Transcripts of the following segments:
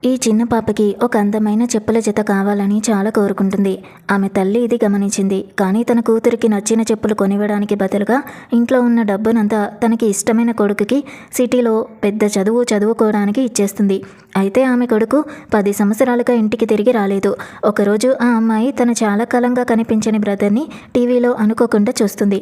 ఈ చిన్న పాపకి ఒక అందమైన చెప్పుల జత కావాలని చాలా కోరుకుంటుంది. ఆమె తల్లి ఇది గమనించింది. కానీ తన కూతురికి నచ్చిన చెప్పులు కొనివ్వడానికి బదులుగా ఇంట్లో ఉన్న డబ్బునంతా తనకి ఇష్టమైన కొడుకుకి సిటీలో పెద్ద చదువు చదువుకోవడానికి ఇచ్చేస్తుంది. అయితే ఆమె కొడుకు 10 సంవత్సరాలుగా ఇంటికి తిరిగి రాలేదు. ఒకరోజు ఆ అమ్మాయి తన చాలా కాలంగా కనిపించని బ్రదర్ని టీవీలో అనుకోకుండా చూస్తుంది.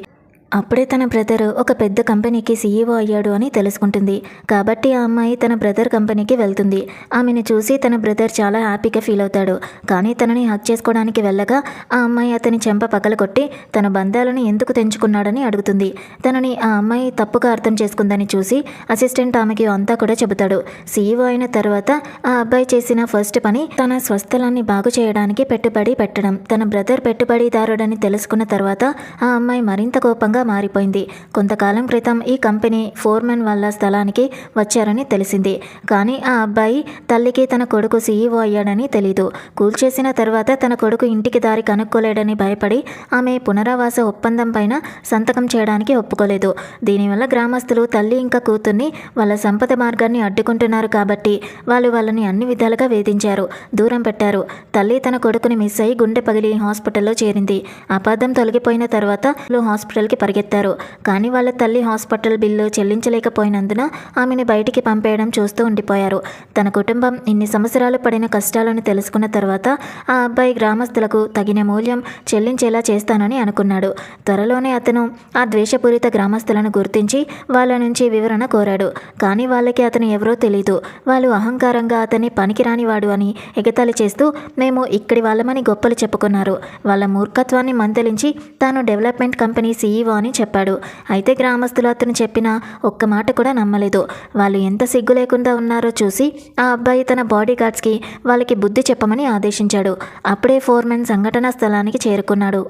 అప్పుడే తన బ్రదర్ ఒక పెద్ద కంపెనీకి సీఈఓ అయ్యాడు అని తెలుసుకుంటుంది. కాబట్టి ఆ అమ్మాయి తన బ్రదర్ కంపెనీకి వెళ్తుంది. ఆమెను చూసి తన బ్రదర్ చాలా హ్యాపీగా ఫీల్ అవుతాడు. కానీ తనని హక్ చేసుకోవడానికి వెళ్ళగా ఆ అమ్మాయి అతని చెంప పగలగొట్టి తన బంధాలను ఎందుకు తెంచుకున్నాడని అడుగుతుంది. తనని ఆ అమ్మాయి తప్పుగా అర్థం చేసుకుందని చూసి అసిస్టెంట్ ఆమెకి అంతా కూడా చెబుతాడు. సీఈఓ అయిన తర్వాత ఆ అబ్బాయి చేసిన ఫస్ట్ పని తన స్వస్థలాన్ని బాగు చేయడానికి పెట్టుబడి పెట్టడం. తన బ్రదర్ పెట్టుబడిదారుడని తెలుసుకున్న తర్వాత ఆ అమ్మాయి మరింత కోపంగా మారిపోయింది. కొంతకాలం క్రితం ఈ కంపెనీ ఫోర్మెన్ వాళ్ళ స్థలానికి వచ్చారని తెలిసింది. కానీ ఆ అబ్బాయి తల్లికి తన కొడుకు సీఈఓ అయ్యాడని తెలీదు. కూల్చేసిన తర్వాత తన కొడుకు ఇంటికి దారి కనుక్కోలేడని భయపడి ఆమె పునరావాస ఒప్పందం పైన సంతకం చేయడానికి ఒప్పుకోలేదు. దీనివల్ల గ్రామస్తులు తల్లి ఇంకా కూతుర్ని వాళ్ళ సంపద మార్గాన్ని అడ్డుకుంటున్నారు కాబట్టి వాళ్ళని అన్ని విధాలుగా వేధించారు, దూరం పెట్టారు. తల్లి తన కొడుకుని మిస్ అయి గుండె పగిలి హాస్పిటల్లో చేరింది. అపార్థం తొలగిపోయిన తర్వాత హాస్పిటల్కి పరిగెత్తారు. కానీ వాళ్ళ తల్లి హాస్పిటల్ బిల్లు చెల్లించలేకపోయినందున ఆమెను బయటికి పంపేయడం చూస్తూ ఉండిపోయారు. తన కుటుంబం ఇన్ని సంవత్సరాలు పడిన కష్టాలను తెలుసుకున్న తర్వాత ఆ అబ్బాయి గ్రామస్తులకు తగిన మూల్యం చెల్లించేలా చేస్తానని అనుకున్నాడు. త్వరలోనే అతను ఆ ద్వేషపూరిత గ్రామస్తులను గుర్తించి వాళ్ళ నుంచి వివరణ కోరాడు. కానీ వాళ్ళకి అతను ఎవరో తెలీదు. వాళ్ళు అహంకారంగా అతన్ని పనికిరానివాడు అని ఎగతాళి చేస్తూ మేము ఇక్కడి వాళ్ళమని గొప్పలు చెప్పుకున్నారు. వాళ్ళ మూర్ఖత్వాన్ని మందలించి తాను డెవలప్మెంట్ కంపెనీ సీఈఓ అని చెప్పాడు. అయితే గ్రామస్తులు అతను చెప్పిన ఒక్క మాట కూడా నమ్మలేదు. వాళ్ళు ఎంత సిగ్గు లేకుండా ఉన్నారో చూసి ఆ అబ్బాయి తన బాడీ గార్డ్స్కి వాళ్ళకి బుద్ధి చెప్పమని ఆదేశించాడు. అప్పుడే ఫోర్మెన్ సంఘటనా స్థలానికి చేరుకున్నాడు.